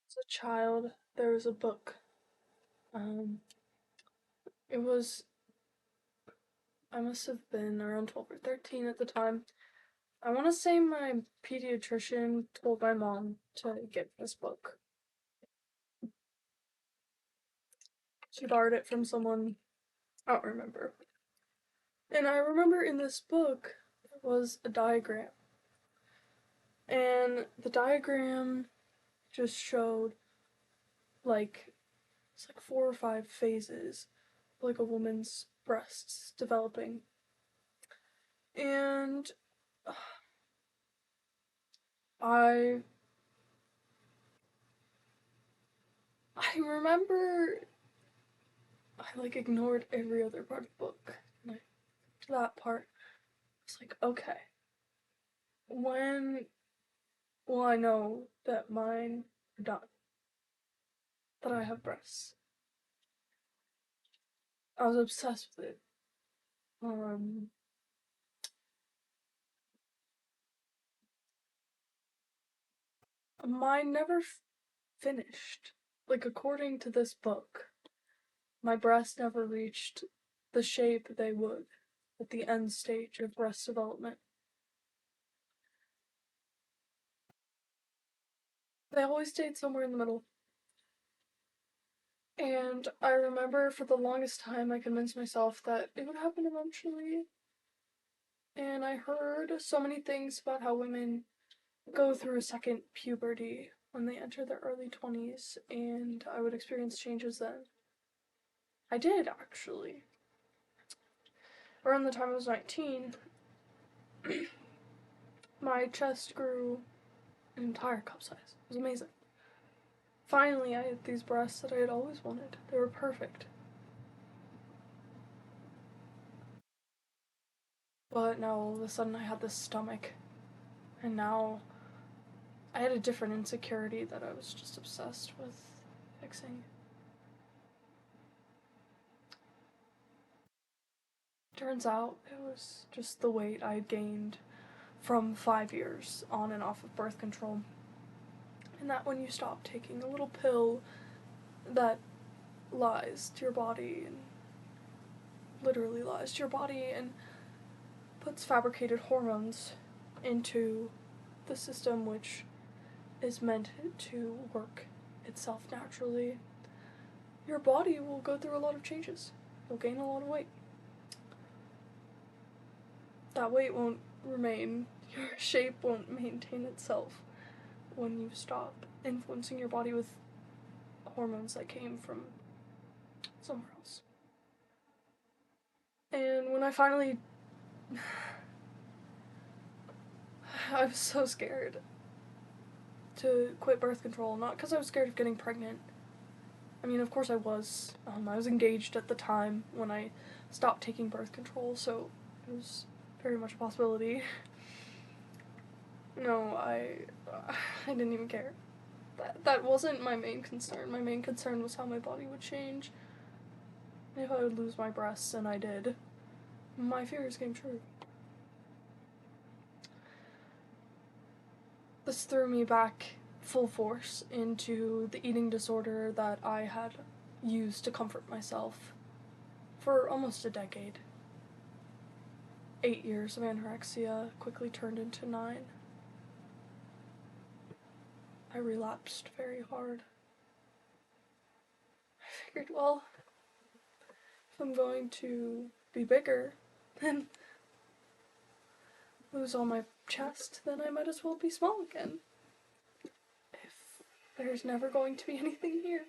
As a child, there was a book. Um, it was, I must have been around 12 or 13 at the time. I want to say my pediatrician told my mom to get this book. She borrowed it from someone, I don't remember. And I remember in this book, there was a diagram. And the diagram just showed, like, it's like 4 or 5 phases, like a woman's breasts developing. And I I remember I like ignored every other part of the book. And to that part, it's like, okay, when will I know that mine are done? That I have breasts? I was obsessed with it. Um, mine never finished. Like according to this book, my breasts never reached the shape they would at the end stage of breast development. They always stayed somewhere in the middle. And I remember for the longest time I convinced myself that it would happen eventually. And I heard so many things about how women go through a second puberty when they enter their early 20s, and I would experience changes then. I did, actually. Around the time I was 19, my chest grew an entire cup size. It was amazing. Finally, I had these breasts that I had always wanted. They were perfect. But now all of a sudden I had this stomach, and now I had a different insecurity that I was just obsessed with fixing. Turns out it was just the weight I had gained from 5 years on and off of birth control. And that when you stop taking a little pill that lies to your body and literally lies to your body and puts fabricated hormones into the system which is meant to work itself naturally, your body will go through a lot of changes. You'll gain a lot of weight. That weight won't remain, your shape won't maintain itself when you stop influencing your body with hormones that came from somewhere else. And when I finally. I was so scared to quit birth control, not because I was scared of getting pregnant. I mean, of course I was. I was engaged at the time when I stopped taking birth control, so it was very much a possibility. No, I didn't even care. That wasn't my main concern. My main concern was how my body would change if I would lose my breasts, and I did. My fears came true. This threw me back full force into the eating disorder that I had used to comfort myself for almost a decade. 8 years of anorexia quickly turned into 9. I relapsed very hard. I figured, well, if I'm going to be bigger, then lose all my chest, then I might as well be small again. If there's never going to be anything here.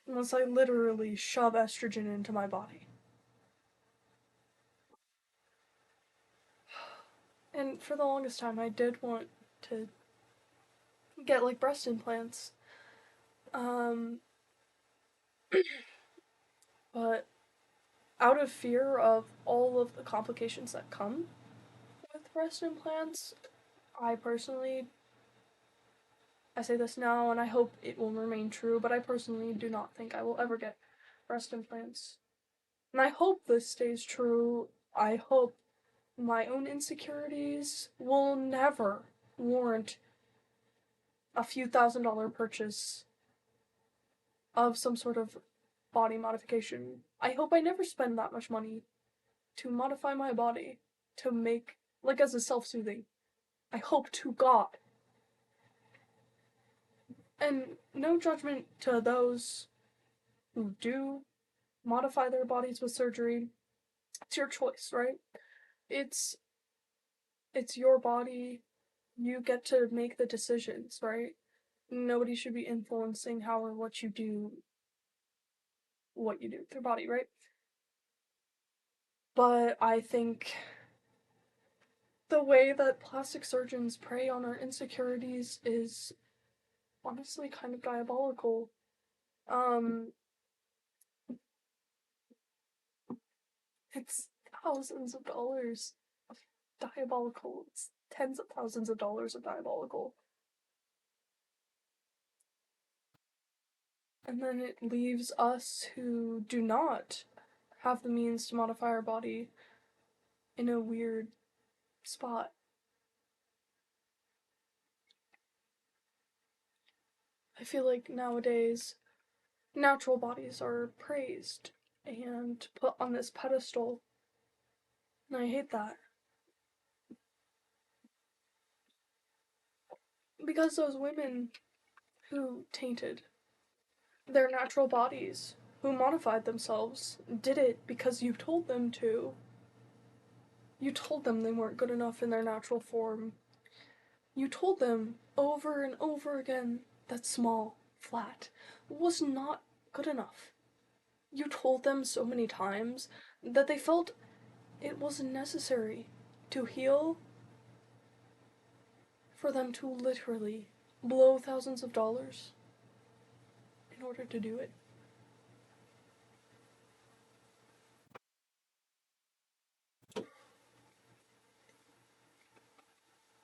Unless I literally shove estrogen into my body. And for the longest time, I did want to get like breast implants. Um, but out of fear of all of the complications that come with breast implants, I personally, I say this now and I hope it will remain true, but I personally do not think I will ever get breast implants. And I hope this stays true. I hope my own insecurities will never warrant a few $1,000 purchase of some sort of body modification. I hope I never spend that much money to modify my body to make, like, as a self-soothing. I hope to God. And no judgment to those who do modify their bodies with surgery. It's your choice, right? It's it's your body. You get to make the decisions, right? Nobody should be influencing how or what you do with your body, right? But I think the way that plastic surgeons prey on our insecurities is honestly kind of diabolical. Um, it's thousands of dollars of diabolical. It's tens of thousands of dollars of diabolical. And then it leaves us who do not have the means to modify our body in a weird spot. I feel like nowadays natural bodies are praised and put on this pedestal, and I hate that. Because those women who tainted their natural bodies, who modified themselves, did it because you told them to. You told them they weren't good enough in their natural form. You told them over and over again that small, flat, was not good enough. You told them so many times that they felt it was necessary to heal for them to literally blow thousands of dollars in order to do it.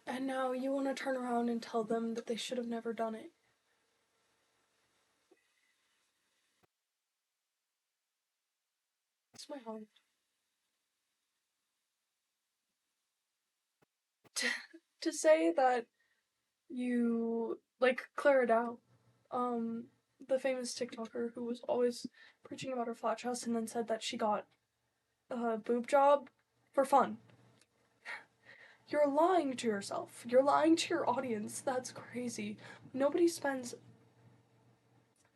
And now you want to turn around and tell them that they should have never done it. It's my heart. To, to say that you, like Clara Dow, um, the famous TikToker who was always preaching about her flat chest and then said that she got a boob job for fun. You're lying to yourself. You're lying to your audience. That's crazy. Nobody spends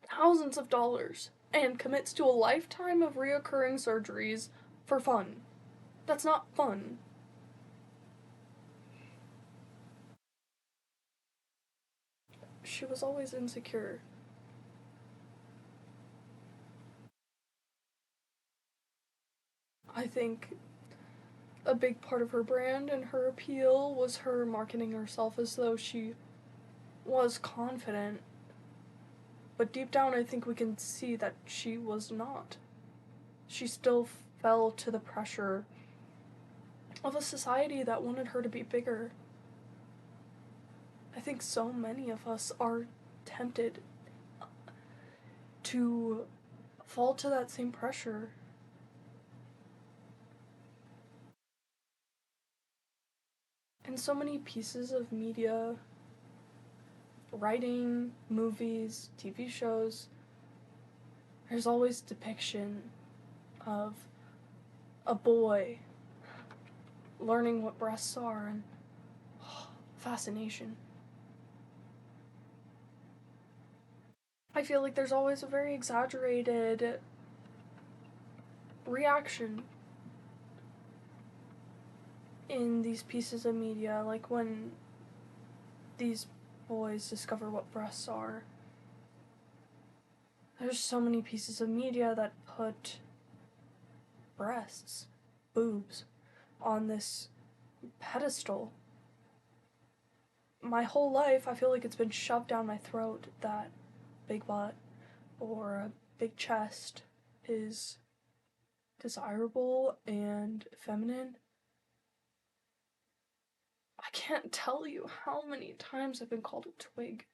thousands of dollars and commits to a lifetime of reoccurring surgeries for fun. That's not fun. She was always insecure. I think a big part of her brand and her appeal was her marketing herself as though she was confident. But deep down, I think we can see that she was not. She still fell to the pressure of a society that wanted her to be bigger. I think so many of us are tempted to fall to that same pressure. And so many pieces of media, writing, movies, TV shows, there's always depiction of a boy learning what breasts are and fascination. I feel like there's always a very exaggerated reaction in these pieces of media, like when these boys discover what breasts are. There's so many pieces of media that put breasts, boobs, on this pedestal. My whole life, I feel like it's been shoved down my throat that big butt or a big chest is desirable and feminine. I can't tell you how many times I've been called a twig,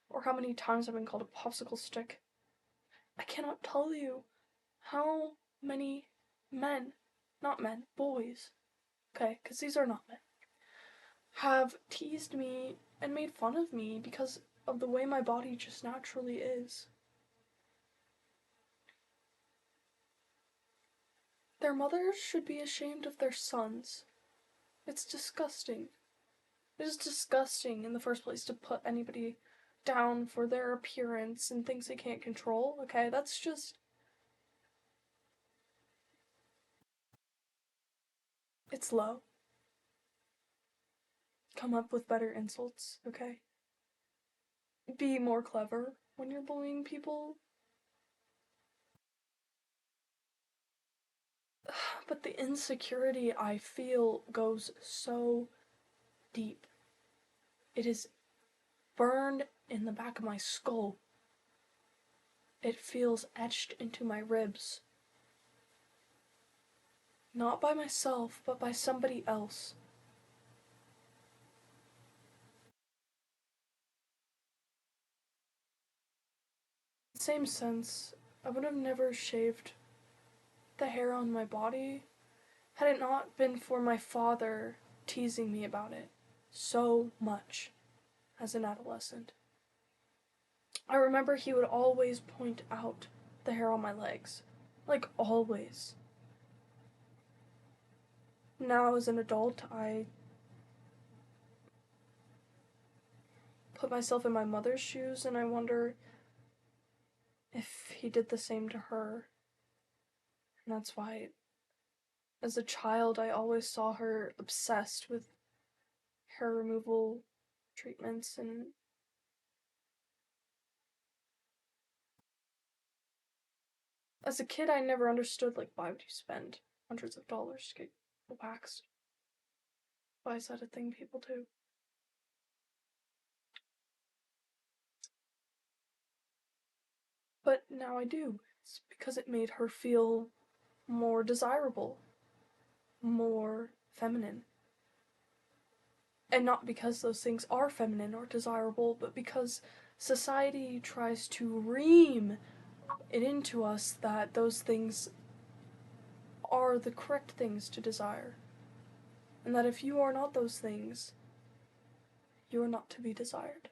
or how many times I've been called a popsicle stick. I cannot tell you how many men, not men, boys, okay, because these are not men, have teased me and made fun of me because of the way my body just naturally is. Their mothers should be ashamed of their sons. It's disgusting. It is disgusting in the first place to put anybody down for their appearance and things they can't control, okay? That's just... it's low. Come up with better insults, okay? Be more clever when you're bullying people. But the insecurity I feel goes so deep. It is burned in the back of my skull. It feels etched into my ribs. Not by myself, but by somebody else. In the same sense, I would have never shaved the hair on my body had it not been for my father teasing me about it so much as an adolescent. I remember he would always point out the hair on my legs. Like, always. Now, as an adult, I put myself in my mother's shoes and I wonder if he did the same to her. And that's why, as a child, I always saw her obsessed with hair removal treatments. And as a kid, I never understood, like, why would you spend hundreds of dollars to get waxed? Why is that a thing people do? But now I do. It's because it made her feel more desirable, more feminine. And not because those things are feminine or desirable, but because society tries to ream it into us that those things are the correct things to desire. And that if you are not those things, you are not to be desired.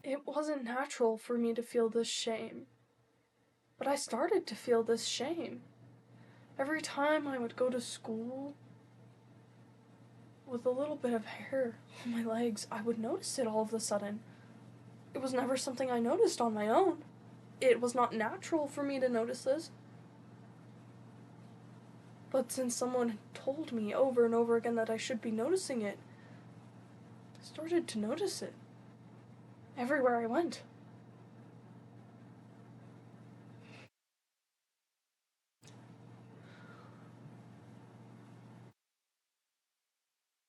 It wasn't natural for me to feel this shame. But I started to feel this shame. Every time I would go to school with a little bit of hair on my legs, I would notice it all of a sudden. It was never something I noticed on my own. It was not natural for me to notice this. But since someone told me over and over again that I should be noticing it, I started to notice it. Everywhere I went.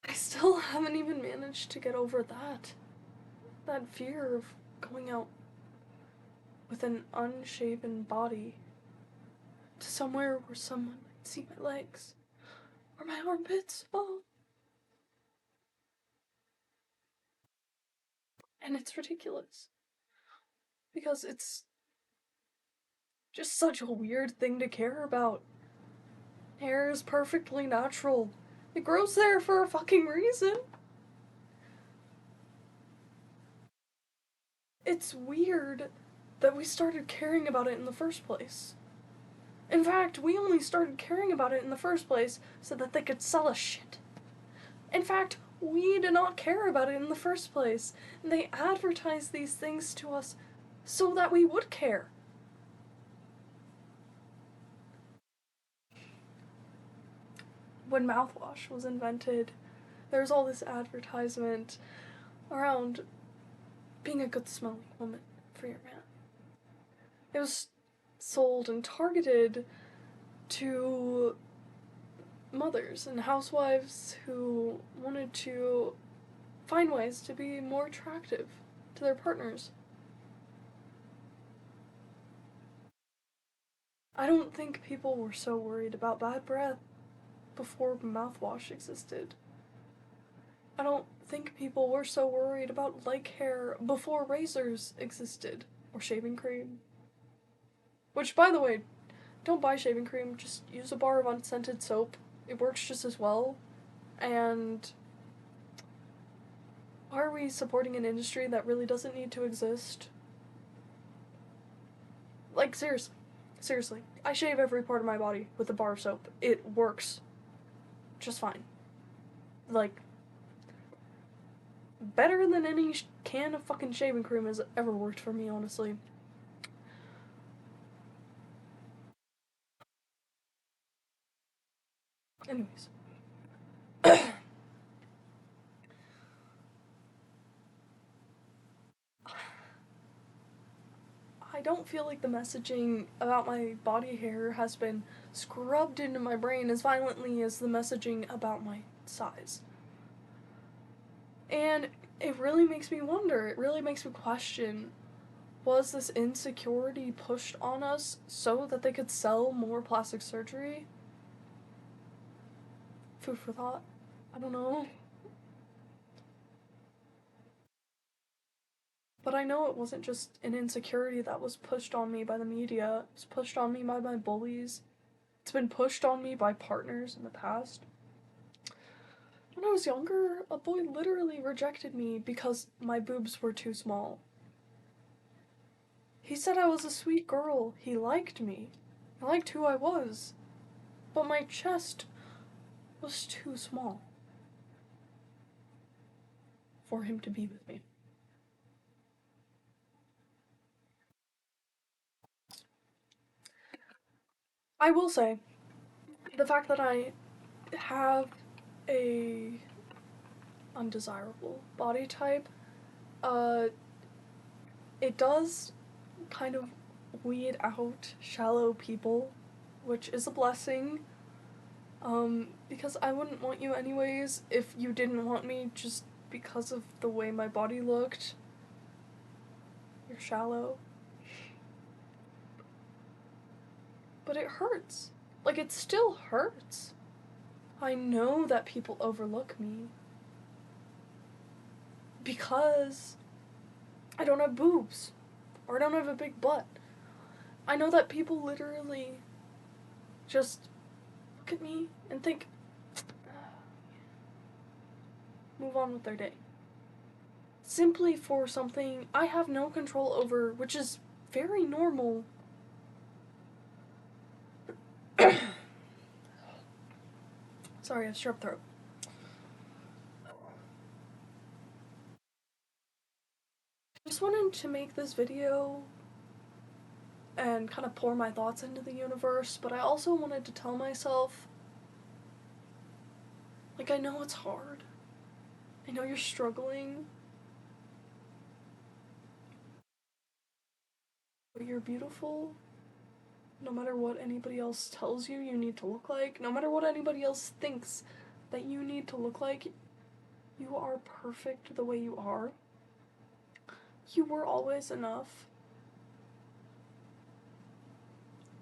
I still haven't even managed to get over that. That fear of going out with an unshaven body to somewhere where someone might see my legs or my armpits. Oh. And it's ridiculous. Because it's just such a weird thing to care about. Hair is perfectly natural. It grows there for a fucking reason. It's weird that we started caring about it in the first place. In fact, we only started caring about it in the first place so that they could sell us shit. In fact, we did not care about it in the first place. And they advertised these things to us so that we would care. When mouthwash was invented, there was all this advertisement around being a good smelling woman for your man. It was sold and targeted to mothers and housewives who wanted to find ways to be more attractive to their partners. I don't think people were so worried about bad breath before mouthwash existed. I don't think people were so worried about like hair before razors existed or shaving cream. Which, by the way, don't buy shaving cream, just use a bar of unscented soap. It works just as well. And why are we supporting an industry that really doesn't need to exist? Like, seriously. Seriously. I shave every part of my body with a bar of soap. It works just fine. Like, better than any can of fucking shaving cream has ever worked for me, honestly. Anyways. I don't feel like the messaging about my body hair has been scrubbed into my brain as violently as the messaging about my size. And it really makes me wonder, it really makes me question, was this insecurity pushed on us so that they could sell more plastic surgery? Food for thought. I don't know. But I know it wasn't just an insecurity that was pushed on me by the media. It was pushed on me by my bullies. It's been pushed on me by partners in the past. When I was younger, a boy literally rejected me because my boobs were too small. He said I was a sweet girl. He liked me. He liked who I was. But my chest was too small for him to be with me. I will say, the fact that I have a undesirable body type, uh, it does kind of weed out shallow people, which is a blessing. Because I wouldn't want you anyways if you didn't want me just because of the way my body looked. You're shallow. But it hurts. Like, it still hurts. I know that people overlook me because I don't have boobs or I don't have a big butt. I know that people literally just look at me and think, move on with their day. Simply for something I have no control over, which is very normal. Sorry, I have strep throat. I just wanted to make this video and kind of pour my thoughts into the universe, but I also wanted to tell myself, like, I know it's hard. I know you're struggling. But you're beautiful. No matter what anybody else tells you you need to look like, no matter what anybody else thinks that you need to look like, you are perfect the way you are. You were always enough.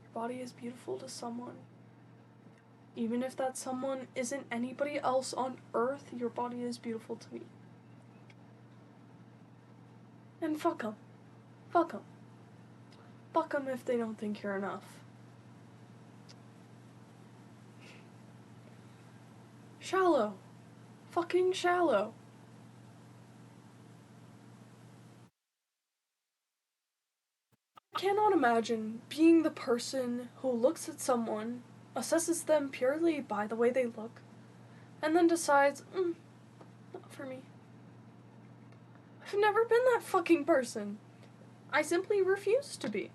Your body is beautiful to someone. Even if that someone isn't anybody else on earth, your body is beautiful to me. And fuck them. Fuck them. Fuck them if they don't think you're enough. Shallow. Fucking shallow. I cannot imagine being the person who looks at someone, assesses them purely by the way they look, and then decides, not for me. I've never been that fucking person. I simply refuse to be.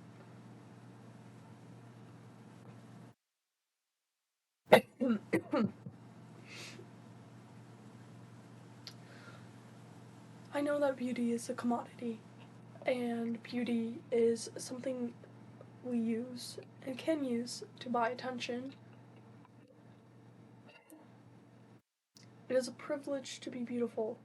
I know that beauty is a commodity, and beauty is something we use and can use to buy attention. It is a privilege to be beautiful.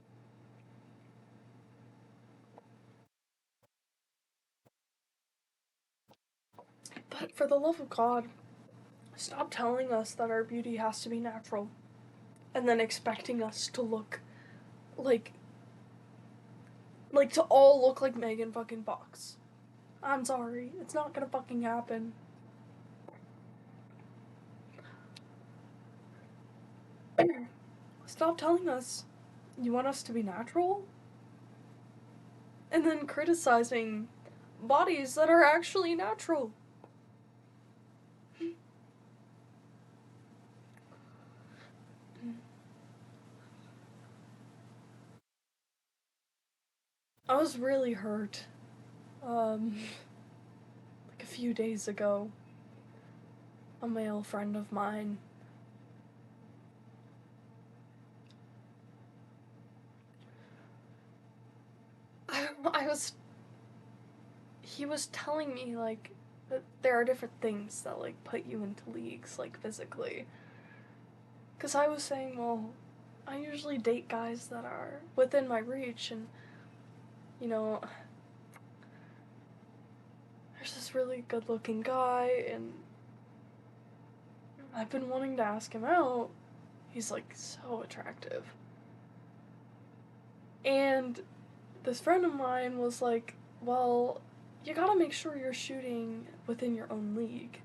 But for the love of God, stop telling us that our beauty has to be natural and then expecting us to look like, to all look like Megan fucking Fox. I'm sorry, it's not gonna fucking happen. Stop telling us you want us to be natural, and then criticizing bodies that are actually natural. I was really hurt, like a few days ago. A male friend of mine, I was, he was telling me, like, that there are different things that, like, put you into leagues, like, physically. Because I was saying, well, I usually date guys that are within my reach, and, you know, there's this really good looking guy, and I've been wanting to ask him out. He's, like, so attractive. And this friend of mine was like, well, you gotta make sure you're shooting within your own league.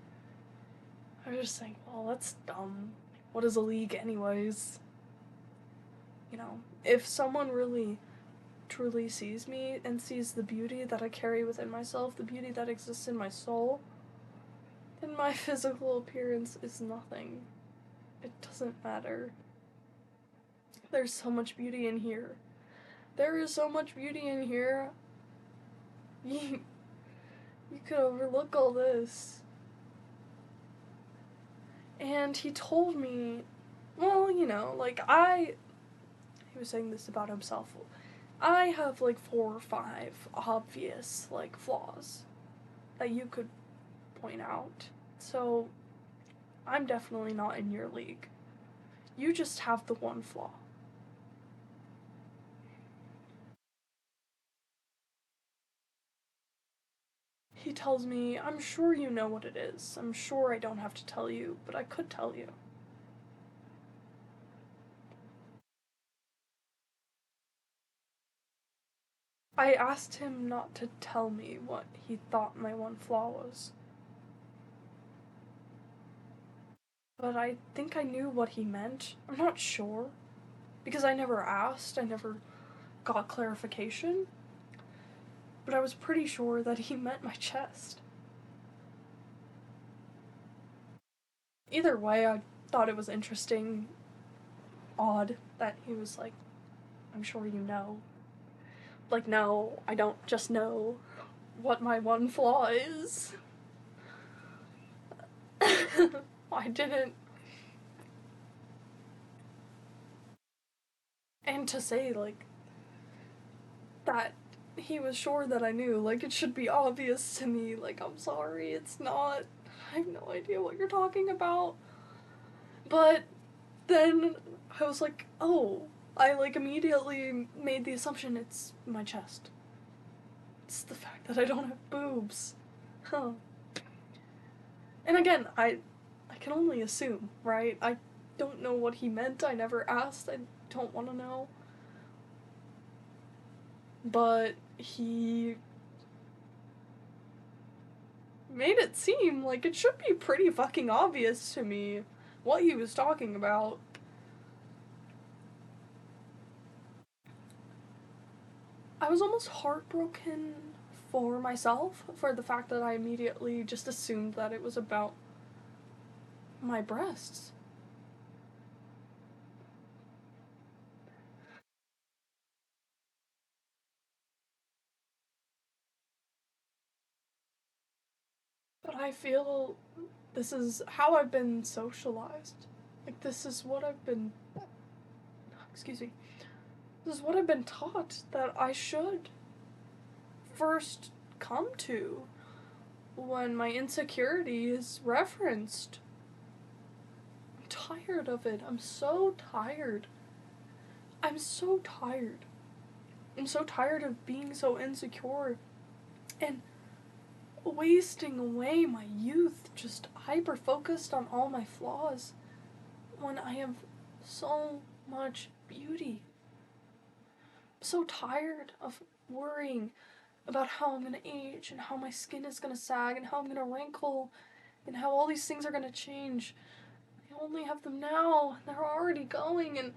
I was just saying, well, that's dumb. What is a league, anyways? You know, if someone really truly sees me and sees the beauty that I carry within myself, the beauty that exists in my soul, then my physical appearance is nothing. It doesn't matter. There's so much beauty in here. There is so much beauty in here. You, you could overlook all this. And he told me, well, you know, like, he was saying this about himself. I have, like, 4 or 5 obvious, like, flaws that you could point out. So, I'm definitely not in your league. You just have the one flaw. He tells me, I'm sure you know what it is. I'm sure I don't have to tell you, but I could tell you. I asked him not to tell me what he thought my one flaw was. But I think I knew what he meant. I'm not sure. Because I never asked, I never got clarification. But I was pretty sure that he meant my chest. Either way, I thought it was interesting, odd, that he was like, I'm sure you know. Like, no, I don't just know what my one flaw is. I didn't. And to say, like, that he was sure that I knew, like, it should be obvious to me, like, I'm sorry, it's not. I have no idea what you're talking about. But then I was like, oh, I, like, immediately made the assumption it's my chest. It's the fact that I don't have boobs. Huh. And again, I can only assume, right? I don't know what he meant. I never asked. I don't want to know. But he made it seem like it should be pretty fucking obvious to me what he was talking about. I was almost heartbroken for myself for the fact that I immediately just assumed that it was about my breasts. But I feel this is how I've been socialized. Like, this is what I've been. Excuse me. This is what I've been taught that I should first come to when my insecurity is referenced. I'm tired of it. I'm so tired. I'm so tired. I'm so tired of being so insecure and wasting away my youth just hyper focused on all my flaws when I have so much beauty. so tired of worrying about how I'm gonna age and how my skin is gonna sag and how I'm gonna wrinkle and how all these things are gonna change. I only have them now, and they're already going, and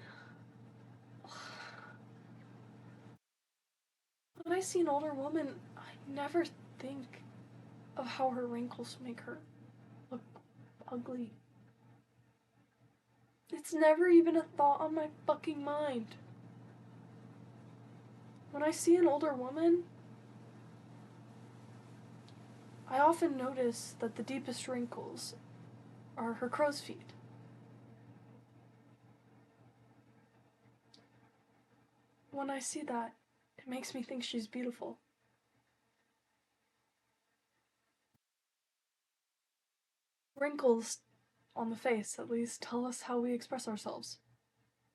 when I see an older woman, I never think of how her wrinkles make her look ugly. It's never even a thought on my fucking mind. When I see an older woman, I often notice that the deepest wrinkles are her crow's feet. When I see that, it makes me think she's beautiful. Wrinkles on the face, at least, tell us how we express ourselves,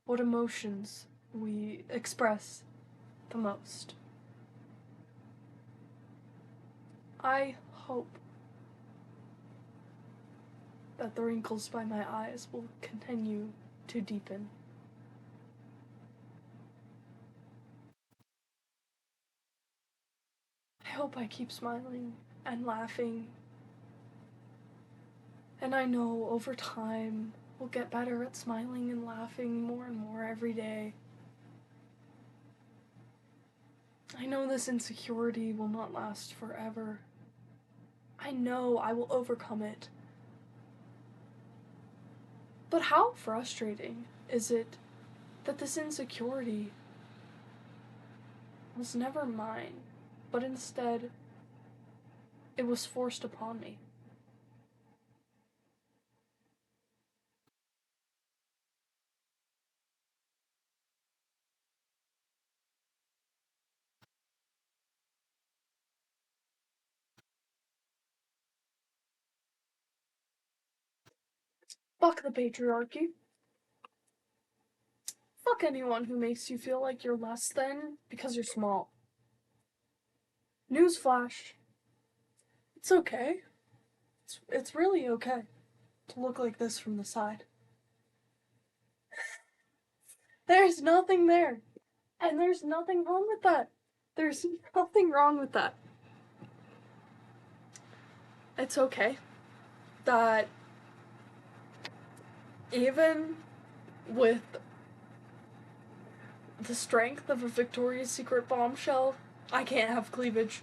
what emotions we express the most. I hope that the wrinkles by my eyes will continue to deepen. I hope I keep smiling and laughing. And I know over time we'll get better at smiling and laughing more and more every day. I know this insecurity will not last forever. I know I will overcome it. But how frustrating is it that this insecurity was never mine, but instead it was forced upon me? Fuck the patriarchy. Fuck anyone who makes you feel like you're less than because you're small. Newsflash. It's okay. It's really okay to look like this from the side. There's nothing there. And there's nothing wrong with that. There's nothing wrong with that. It's okay that even with the strength of a Victoria's Secret bombshell, I can't have cleavage.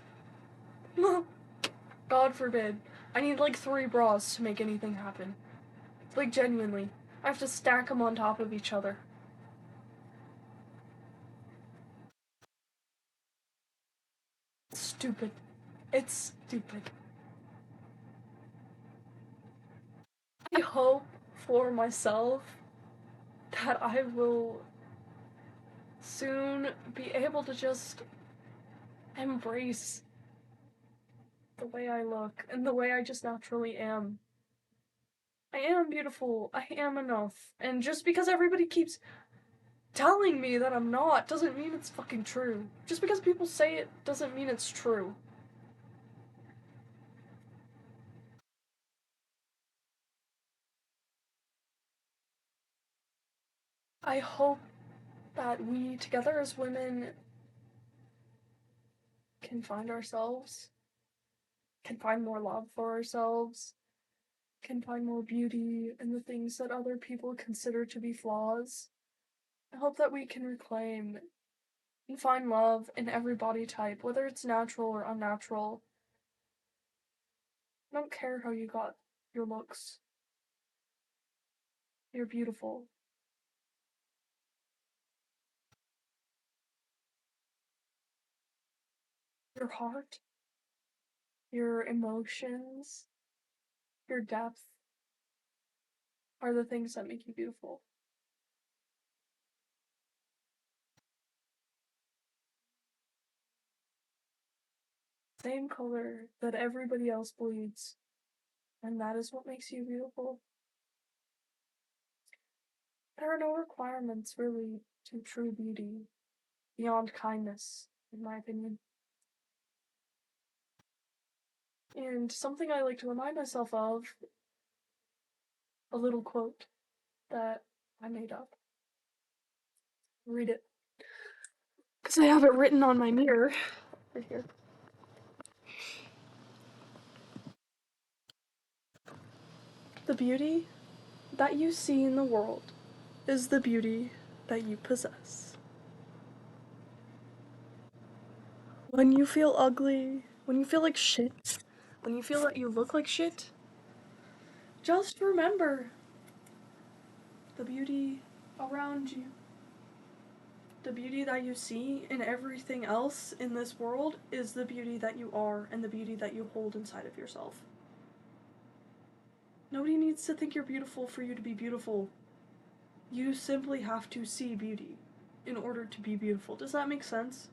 God forbid. I need like 3 bras to make anything happen. Like, genuinely. I have to stack them on top of each other. It's stupid. It's stupid. I hope for myself that I will soon be able to just embrace the way I look and the way I just naturally am. I am beautiful. I am enough. And just because everybody keeps telling me that I'm not doesn't mean it's fucking true. Just because people say it doesn't mean it's true. I hope that we, together as women, can find ourselves, can find more love for ourselves, can find more beauty in the things that other people consider to be flaws. I hope that we can reclaim and find love in every body type, whether it's natural or unnatural. I don't care how you got your looks. You're beautiful. Your heart, your emotions, your depth are the things that make you beautiful. Same color that everybody else bleeds, and that is what makes you beautiful. There are no requirements, really, to true beauty beyond kindness, in my opinion. And something I like to remind myself of, a little quote that I made up. Read it. Because I have it written on my mirror. Right here. The beauty that you see in the world is the beauty that you possess. When you feel ugly, when you feel like shit, when you feel that you look like shit, just remember the beauty around you. The beauty that you see in everything else in this world is the beauty that you are and the beauty that you hold inside of yourself. Nobody needs to think you're beautiful for you to be beautiful. You simply have to see beauty in order to be beautiful. Does that make sense?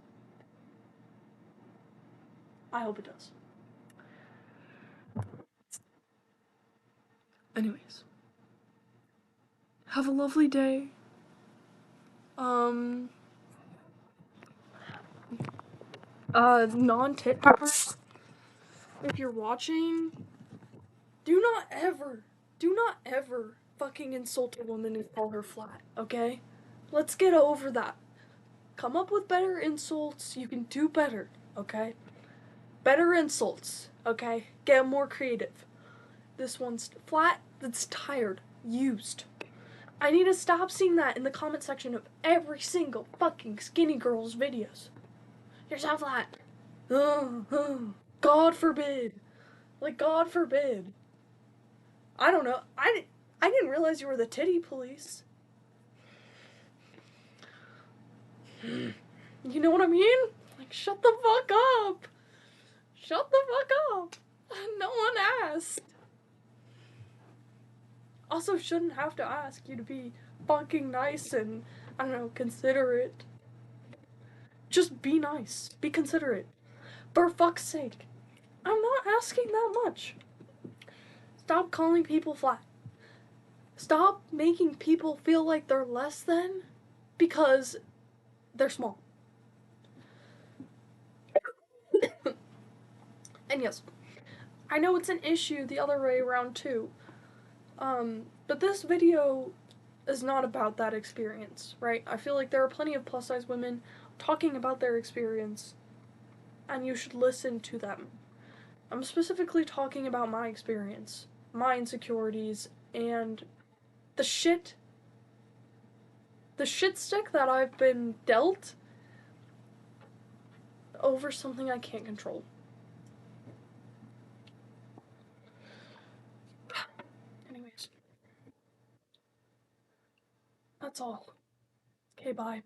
I hope it does. Anyways, have a lovely day. Non-tit peppers, if you're watching, do not ever fucking insult a woman and call her flat, okay? Let's get over that. Come up with better insults. You can do better, okay? Better insults, okay? Get more creative. This one's flat, that's tired, used. I need to stop seeing that in the comment section of every single fucking skinny girl's videos. You're so flat. God forbid. Like, God forbid. I don't know. I didn't realize you were the titty police. You know what I mean? Like, shut the fuck up. Shut the fuck up. No one asked. Also, shouldn't have to ask you to be fucking nice and, I don't know, considerate. Just be nice. Be considerate. For fuck's sake. I'm not asking that much. Stop calling people flat. Stop making people feel like they're less than because they're small. And yes, I know it's an issue the other way around too. But this video is not about that experience, right? I feel like there are plenty of plus size women talking about their experience, and you should listen to them. I'm specifically talking about my experience, my insecurities, and the shit stick that I've been dealt over something I can't control. Anyways, that's all. Okay, bye.